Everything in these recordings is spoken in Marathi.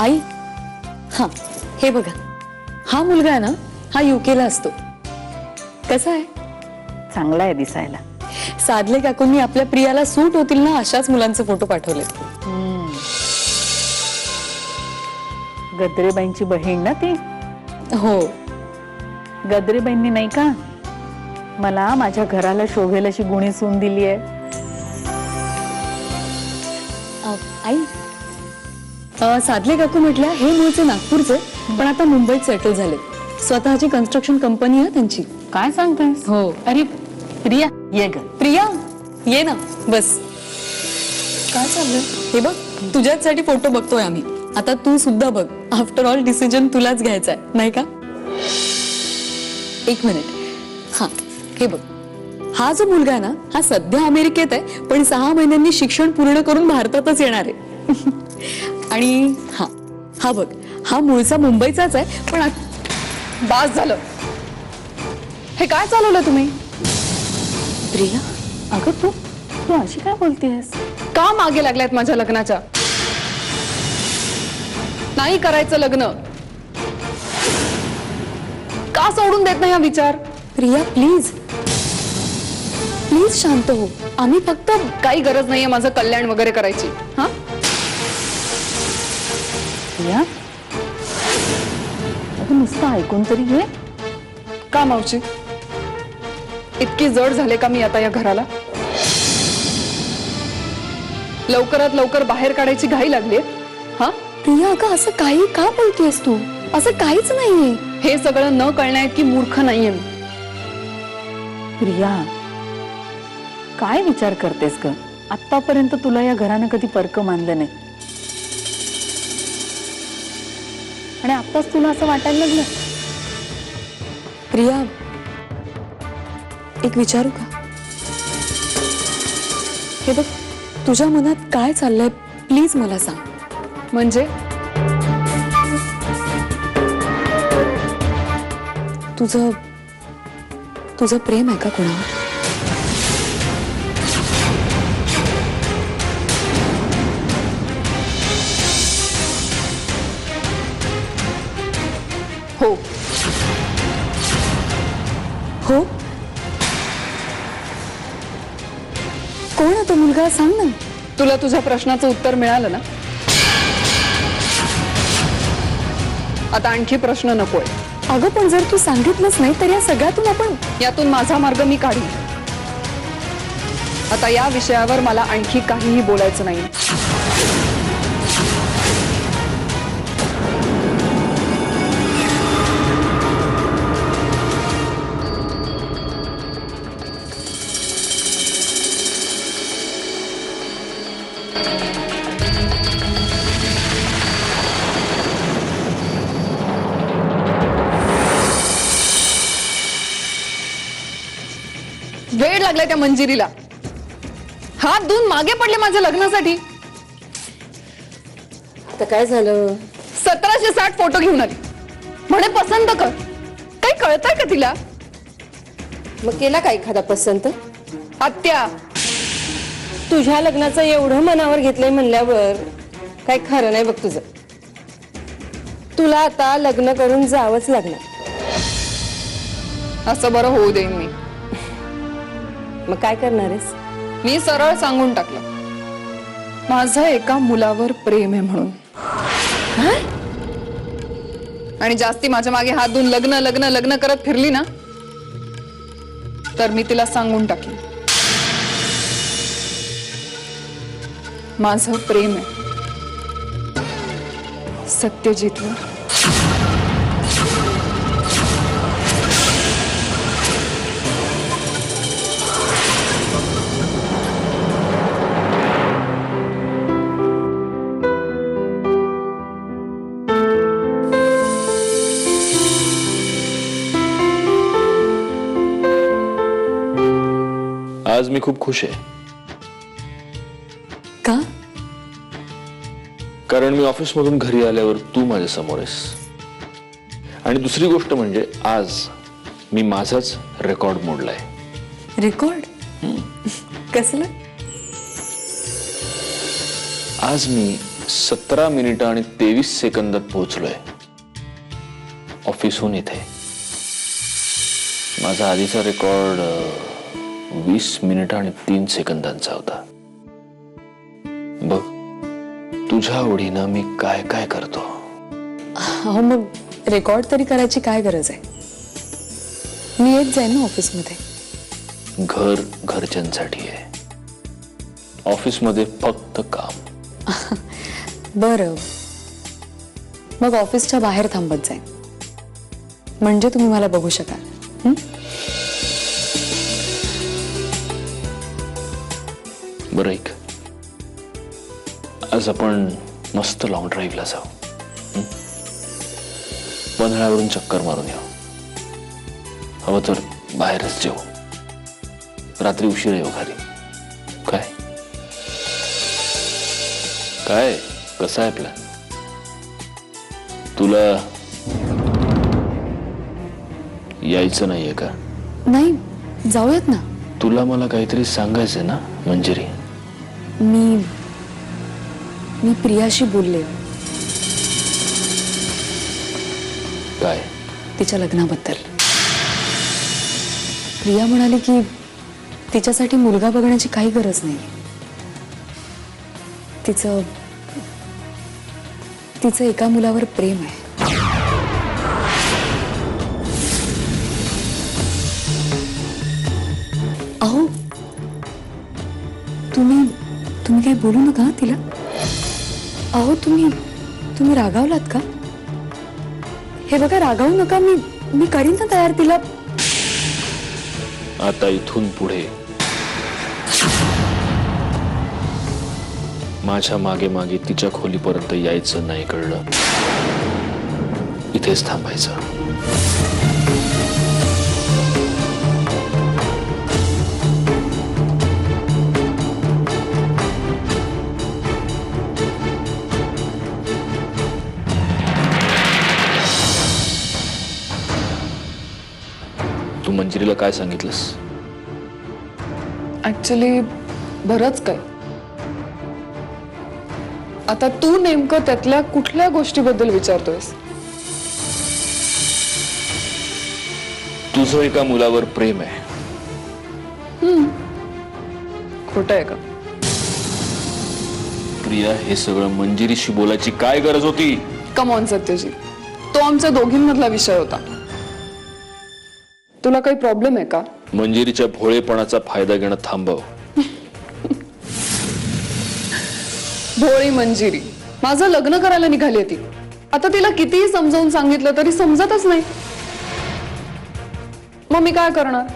आई, हा हे बघा, हा मुलगा आहे ना, हा युकेला असतो. कसा आहे? चांगला आहे दिसायला. साधले काकूंनी आपल्या प्रियाला सूट होतील ना अशाच मुलांचे फोटो पाठवले. गद्रेबाईंची बहीण ना ती. हो. गद्रेबाईंनी नाही का मला माझ्या घराला शोभेल अशी गुणी सून दिली आहे. आई, साधले काकू म्हटल्या हे मूळचे नागपूरचे, पण आता मुंबईत सेटल झाले. स्वतःची कन्स्ट्रक्शन कंपनी आहे त्यांची. काय सांगतेस? हो. अरे प्रिया ये ग. प्रिया ये ना, बस. काय चाललंय? हे बघ, तुझ्यासाठी फोटो बघतोय आम्ही. आता तू सुद्धा बघ. आफ्टर ऑल डिसिजन तुलाच घ्यायचा आहे, नाही का? एक मिनिट. हा हे बघ, हा जो मुलगा आहे ना, हा सध्या अमेरिकेत आहे, पण 6 महिन्यांनी शिक्षण पूर्ण करून भारतातच येणार आहे. आणि हा बघ, हा मूळचा मुंबईचाच आहे, पण बास झालं. हे काय चालवलं तुम्ही? प्रिया, अगं तू तू अशी काय बोलतेस? का मागे लागलायत माझ्या लग्नाच्या? नाही करायचं लग्न. का सोडून देत नाही हा विचार? प्रिया प्लीज प्लीज शांत हो. आम्ही फक्त काही गरज नाहीये माझं कल्याण वगैरे करायची. हा, प्रिया अगं नुसतं ऐकून तरी घे. का मावशी, इतकी जड झाले का मी आता या घराला? लवकरात लवकर बाहेर काढायची घाई लागली. हा प्रिया, अगं असं काही का बोलतेस तू? असं काहीच नाहीये. हे सगळं न कळण्यात की मूर्ख नाहीये मी. प्रिया काय विचार करतेस ग? आतापर्यंत तुला या घरानं कधी परक मानलं नाही आणि आताच तुला असं वाटायला लागलं? प्रिया, एक विचारू का? हे बघ, तुझ्या मनात काय चाललंय प्लीज मला सांग. म्हणजे तुझं प्रेम आहे का कोणावर? हो. हो. कोण आहे तो मुलगा सांग ना. तुला तुझ्या प्रश्नाचं उत्तर मिळालं ना? आता आणखी प्रश्न नकोय. अगं पण जर तू सांगितलंच नाही तर या सगळ्यातून आपण यातून माझा मार्ग मी काढीन. आता या विषयावर मला आणखी काहीही बोलायचं नाही. वेळ लागलाय त्या मंजिरीला. हात धुवून मागे पडले माझ्या लग्नासाठी. तर काय झालं? 1760 फोटो घेऊन आली. म्हणे पसंत कर. काही कळतंय का तिला? मग केला का एखादा पसंत? आत्या, तुझ्या लग्नाचं एवढं मनावर घेतलंय म्हणल्यावर काही खरं नाही बघ तुझं. तुला आता लग्न करून जावंच लागणार. असं बरं होऊ देईन मी. मग काय करणार आहेस? मी सरळ सांगून टाकलं, माझं एका मुलावर प्रेम आहे म्हणून. आणि जास्ती माझ्या मागे हात धुवून लग्न लग्न लग्न करत फिरली ना तर मी तिला सांगून टाकली, माझं प्रेम आहे सत्यजितवर. आज मी खूप खुश आहे. का? कारण मी ऑफिसमधून घरी आल्यावर तू माझ्या समोर आहेस. आणि दुसरी गोष्ट म्हणजे आज मी माझाच रेकॉर्ड मोडलाय. रेकॉर्ड? कसलं? आज मी 17 मिनिटं आणि 23 सेकंदात पोहोचलोय ऑफिसहून इथे. माझा आधीचा रेकॉर्ड 20 मिनिटं आणि 3 सेकंदांचा होता. बघ, तुझ्या ओढीनं मी काय काय करतो. अहो मग रेकॉर्ड तरी करायची काय गरज आहे? मी येत जाईन ना ऑफिसमध्ये. घर घरच्यांसाठी आहे, ऑफिसमध्ये फक्त काम. बरं, मग ऑफिसच्या बाहेर थांबत जाईन, म्हणजे तुम्ही मला बघू शकाल. हं? बरं, ऐक, आज आपण मस्त लॉंग ड्राईव्हला जाऊ. पन्हाळ्यावरून चक्कर मारून येऊ. हवं तर बाहेरच जेऊ. रात्री उशिरा येऊ घरी. काय काय कसं आहे प्लॅन? तुला यायचं नाहीये का? नाही, जाऊयात ना. तुला मला काहीतरी सांगायचंय ना मंजिरी? मी प्रियाशी बोलले काय? तिच्या लग्नाबद्दल. प्रिया म्हणाली की तिच्यासाठी मुलगा बघण्याची काही गरज नाही. तिचं एका मुलावर प्रेम आहे. अहो, तुम्ही काही बोलू नका तिला. अहो, तुम्ही रागावलात का? हे बघा, रागावू नका. मी करीन ना तयार तिला. आता इथून पुढे माझ्या मागे मागे तिच्या खोलीपर्यंत यायचं नाही, कळलं? इथेच थांबायचं. तू मंजिरीला काय सांगितलंस? ऍक्च्युली बरंच काय. आता तू नेमकं त्यातल्या कुठल्या गोष्टीबद्दल विचारतोयस? तुझं एका मुलावर प्रेम आहे. खोटं आहे का? प्रिया, हे सगळं मंजिरीशी बोलायची काय गरज होती? कम ऑन सत्यजी, तो आमच्या दोघींमधला विषय होता. तुला काही प्रॉब्लेम आहे का? मंजिरीच्या भोळेपणाचा फायदा घेणं थांबव. भोळी मंजिरी माझं लग्न करायला निघाली ती. आता तिला कितीही समजावून सांगितलं तरी समजतच नाही. मग मी काय करणार?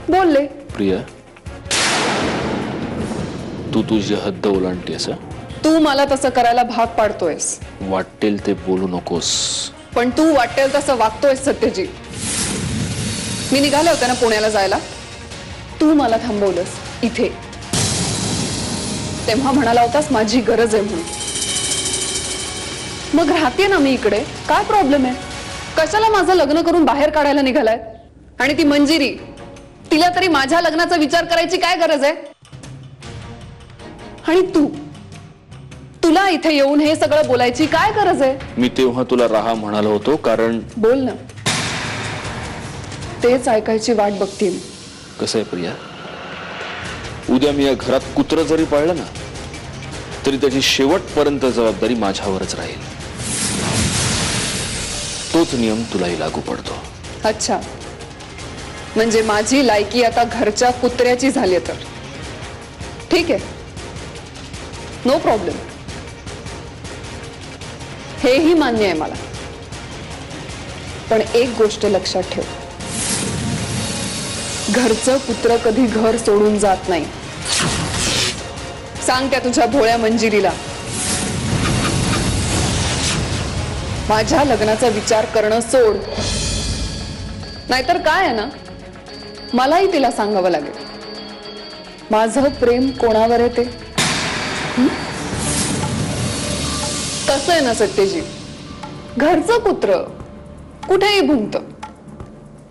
बोलले. प्रिया, तू तुझी हद्द ओलांडतेस. तू मला तसं करायला भाग पाडतोयस. वाटेल ते बोलू नकोस. पण तू वाटेल तसं वागतोयस सत्यजी. मी निघाले होते ना पुण्याला जायला, तू मला थांबवलंस इथे. तेव्हा म्हणाला होतास माझी गरज आहे म्हणून. मग राहते ना मी इकडे, काय प्रॉब्लेम आहे? कशाला माझं लग्न करून बाहेर काढायला निघालाय? आणि ती मंजिरी, तिला तरी माझ्या लग्नाचा विचार करायची काय गरज आहे? आणि तुला इथे येऊन हे सगळं बोलायची काय गरज आहे? मी तेव्हा तुला राहा म्हणालो होतो, कारण बोल ना. तेच ऐकायची वाट बघते मी. कसं आहे प्रिया, उद्या मी या घरात कुत्रं जरी पाळलं ना, तरी त्याची शेवटपर्यंत जबाबदारी माझ्यावरच राहील. तोच नियम तुलाही लागू पडतो. अच्छा, म्हणजे माझी लायकी आता घरच्या कुत्र्याची झाली तर ठीक आहे, नो प्रॉब्लेम. हेही मान्य आहे मला. पण एक गोष्ट लक्षात ठेव, घरचं कुत्र कधी घर सोडून जात नाही. सांग त्या तुझ्या भोळ्या मंजिरीला. माझ्या लग्नाचा विचार करणं सोड. नाहीतर काय आहे ना, मलाही तिला सांगावं लागेल माझं प्रेम कोणावर आहे ते. कसं आहे ना सत्यजी, घरचं कुत्र कुठेही भुंकतं,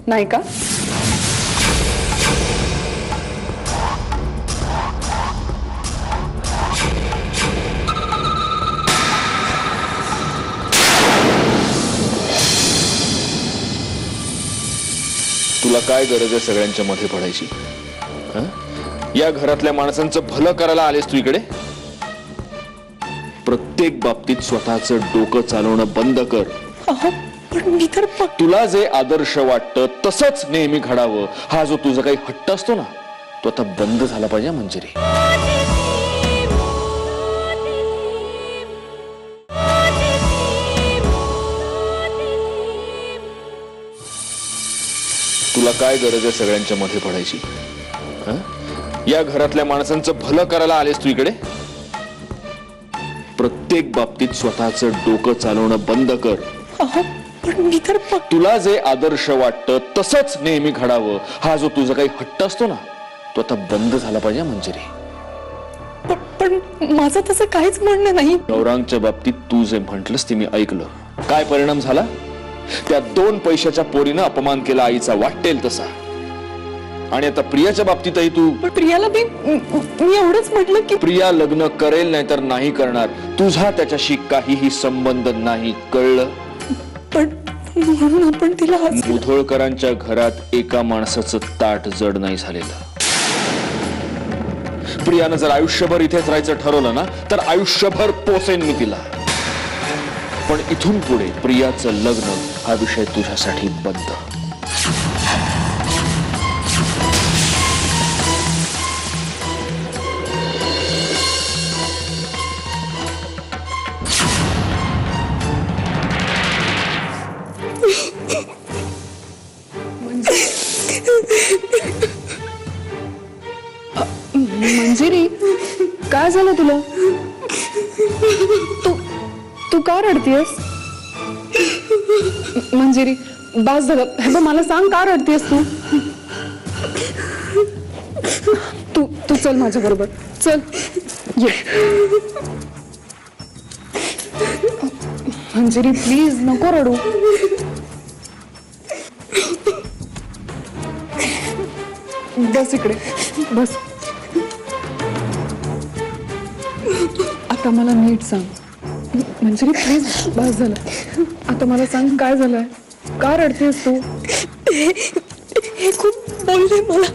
नाही का? तुला काय गरज आहे सगळ्यांच्या मध्ये पडायची? हं? या घरातल्या माणसांचं भलं करायला आलेस तू इकडे? प्रत्येक बाबतीत स्वतःचं डोकं चालवणं बंद कर. पण मी तर तुला जे आदर्श वाटतं तसंच नेहमी घडावं, हा जो तुझा काही हट्ट असतो ना, तो आता बंद झाला पाहिजे मंजिरी. तुला काय गरज आहे सगळ्यांच्या मध्ये पडायची? हं? या घरातल्या माणसांचं भलं करायला आलेस तू इकडे? प्रत्येक बाबतीत स्वतःचं डोकं चालवणं बंद कर. पण मी तर तुला जे आदर्श वाटतं तसंच नेहमी घडावं, हा जो तुझा काही हट्ट असतो ना, तो आता बंद झाला पाहिजे मंजिरी. पण माझं तसं काहीच म्हणणं नाही. गौरांगच्या बाबतीत तू जे म्हटलंस ते मी ऐकलं. काय परिणाम झाला? त्या 2 पैशाच्या पोरीनं अपमान केला आईचा वाटेल तसा. आणि आता प्रियाच्या बाबतीतही तू. पण प्रियाला मी एवढंच म्हटलं की प्रिया लग्न करेल नाही तर नाही करणार, तुझा त्याच्याशी काहीही संबंध नाही, कळलं? पण म्हणून आपण तिला मुधोळकरांच्या घरात एका माणसाचं ताट जड नाही झालेलं. प्रियानं जर आयुष्यभर इथेच राहायचं ठरवलं ना, तर आयुष्यभर पोसेन मी तिला. पण इथून पुढे प्रियाचं लग्न हा विषय तुझ्यासाठी बंद. मंजिरी, काय झालं तुला? तू का रडतीयस? मंजिरी, बास झालं. हे बघ, मला सांग, का रडतीयस तू? तू चल माझ्या बरोबर, चल ये. मंजिरी प्लीज नको रडू. बस इकडे बस. आता मला नीट सांग मंजिरी, प्लीज. बस झालं. आता मला सांग, काय झालंय? का रडतेस तू? हे खूप बोलले मला.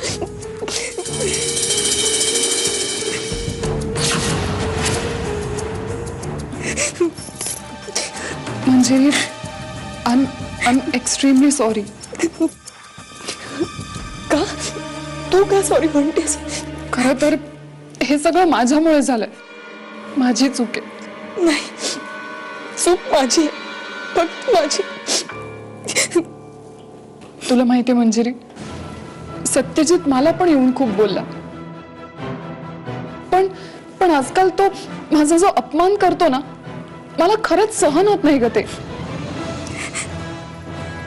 Manjiri, I am extremely sorry. का? तू का सॉरी म्हणतेस? खरं तर हे सगळं माझ्यामुळे झालंय. माझी चूक आहे. नाही, चूक माझी आहे, फक्त माझी. तुला माहितीये मंजिरी, सत्यजित मला पण येऊन खूप बोलला. पण आजकाल तो माझा जो अपमान करतो ना, मला खरंच सहन होत नाही ग ते.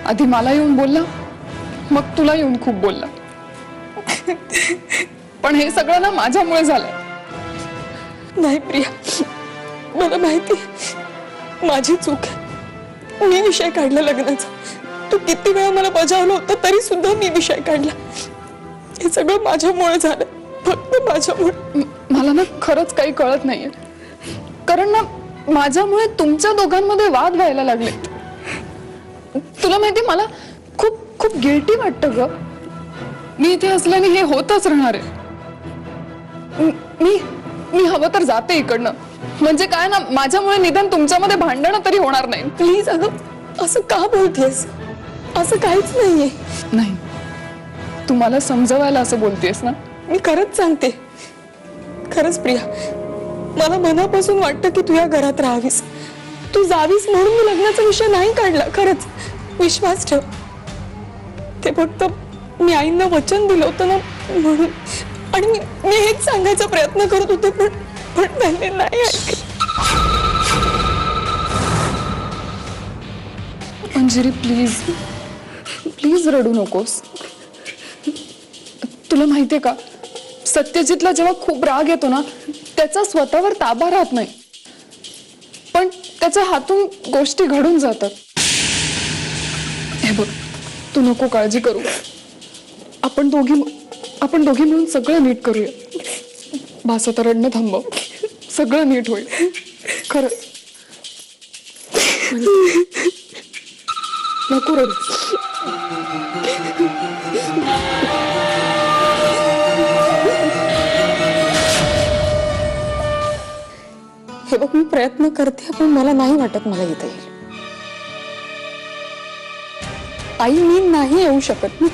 आधी मला येऊन बोलला, मग तुला येऊन खूप बोलला. पण हे सगळं ना माझ्यामुळे झालंय. नाही प्रिया, मला माहिती आहे, माझी चूक आहे. मी विषय काढला लग्नाचा. तू किती वेळा मला बजावलं होतं तरी सुद्धा मी विषय काढला. हे सगळं माझ्यामुळे झालं, फक्त माझ्यामुळे. मला ना खरंच काही कळत नाहीये, कारण ना माझ्यामुळे तुमच्या दोघांमध्ये वाद व्हायला लागले. तुला माहिती, मला खूप खूप गिल्टी वाटतं ग. मी इथे असल्याने हे होतच राहणार आहे. मी हवं तर जाते इकडनं. म्हणजे काय ना, माझ्यामुळे निदान तुमच्यामध्ये भांडणं तरी होणार नाही. प्लीज. अगं, असं का बोलतेस? असं काहीच नाहीये. नाही, तू मला समजवायला असं बोलतेस ना? मी खरंच सांगते. खरंच प्रिया, मला मनापासून वाटतं की तू या घरात राहावीस. तू जावीस म्हणून मी लग्नाचा विषय नाही काढला. खरंच विश्वास ठेव. ते फक्त मी आईंना वचन दिलं होतं ना म्हणून. आणि मी हेच सांगायचा प्रयत्न करत होते, पण त्यांनी नाही ऐकलं. मंजिरी प्लीज, प्लीज रडू नकोस. तुला माहितीये का, सत्यजितला जेव्हा खूप राग येतो ना, त्याचा स्वतःवर ताबा राहत नाही, पण त्याच्या हातून गोष्टी घडून जातात. हे बघ, तू नको काळजी करू. आपण दोघी मिळून सगळं नीट करूया. बास, आता रडणं थांबव. सगळं नीट होईल. खरं नको रडू. हे बघ, मी प्रयत्न करते पण मला नाही वाटत मला येता येईल. आई, मी नाही येऊ शकत ना.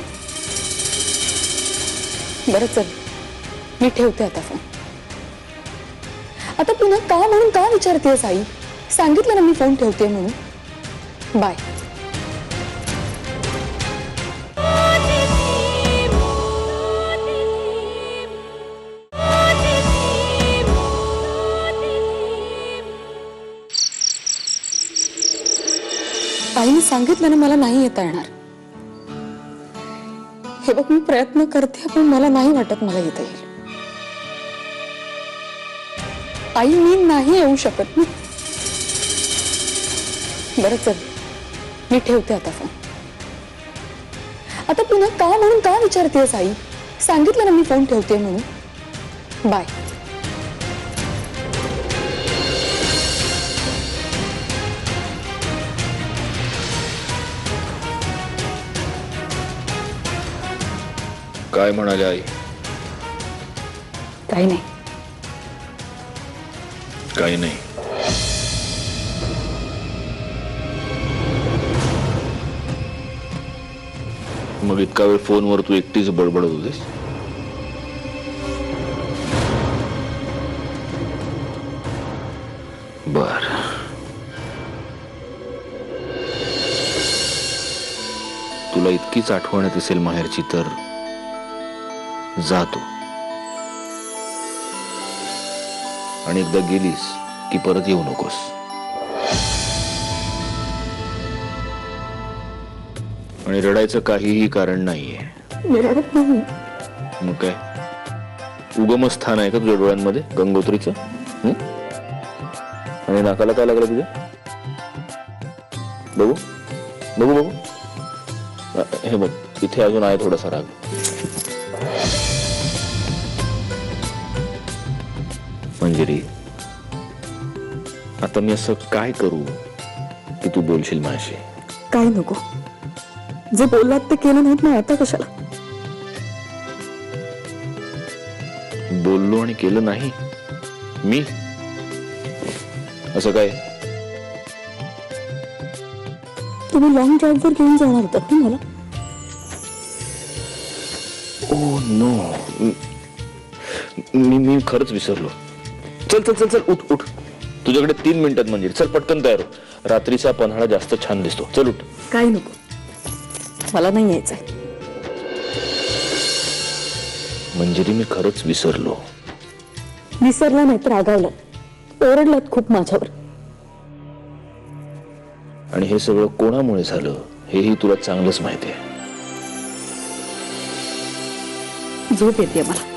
बरं चल, मी ठेवते आता फोन. आता पुन्हा का म्हणून का विचारतेस आई? सांगितलं ना मी फोन ठेवते म्हणून. बाय. आईने सांगितलं ना मला नाही येता येणार. हे बघ, मी प्रयत्न करते पण मला नाही वाटत मला येता येईल. आई, मी नाही येऊ शकत ना. बरं चल, मी ठेवते आता फोन. आता पुन्हा का म्हणून का विचारतेस आई? सांगितलं ना मी फोन ठेवते म्हणून. बाय. काय म्हणाले आई? काही नाही. काही नाही. मग इतका वेळ फोनवर तू एकटीच बडबडत होतीस? बर. तुला इतकीच आठवण येत असेल माहेरची तर जातो. आणि एकदा गेलीस की परत येऊ नकोस. आणि रडायचं काहीही कारण नाहीये. मी रडत नाही. मग काय उगमस्थान आहे का तुझ्या डोळ्यांमध्ये गंगोत्रीचं? आणि नाकाला काय लागलं तुझ्या? बघू बघू बघू. हे बघ, इथे अजून आहे थोडासा राग. मंजिरी, आता मी असं काय करू की तू बोलशील माझ्याशी? काय नको. जे बोललात ते केलं नाहीत ना, आता कशाला? बोललो आणि केलं नाही मी? असं काय? तुम्ही लॉंग ड्राईव्हवर घेऊन जाणार होतात ना मला? ओ नो, मी खरंच विसरलो. चल चल चल चल, उठ उठ. तुझ्याकडे 3 मिनिटात मंजिरी. चल पटकन तयार हो. रात्रीचा पन्हाळा जास्त छान दिसतो. चल उठ. काही नको, मला नाही यायचंय. मंजिरी, मी खरंच विसरलो. विसरला नाही तर रागावलात, ओरडलात खूप माझ्यावर. आणि हे सगळं कोणामुळे झालं हेही तुला चांगलंच माहिती आहे. झोप येते मला.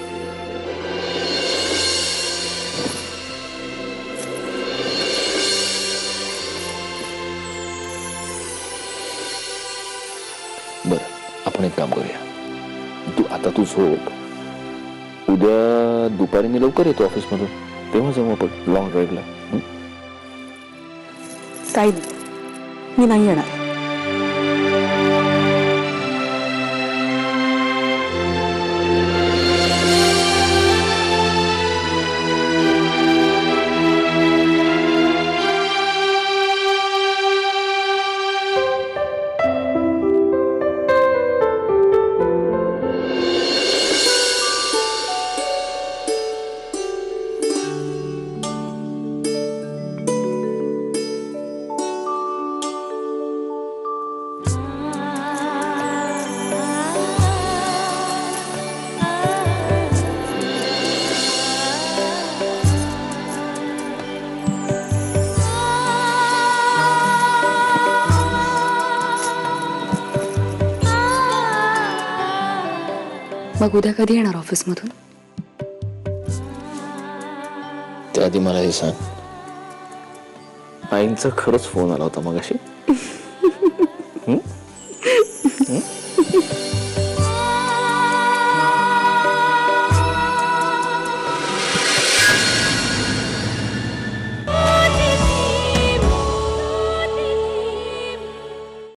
बरं, आपण एक काम करूया. तू झोप. उद्या दुपारी मी लवकर येतो ऑफिस मधून, तेव्हा जाऊ आपण लॉंग ड्राईव्हला. काही नाही, मी नाही येणार. मग उद्या कधी येणार ऑफिस मधून? त्याआधी मला हे सांग, आईंचा खरंच फोन आला होता मगाशी?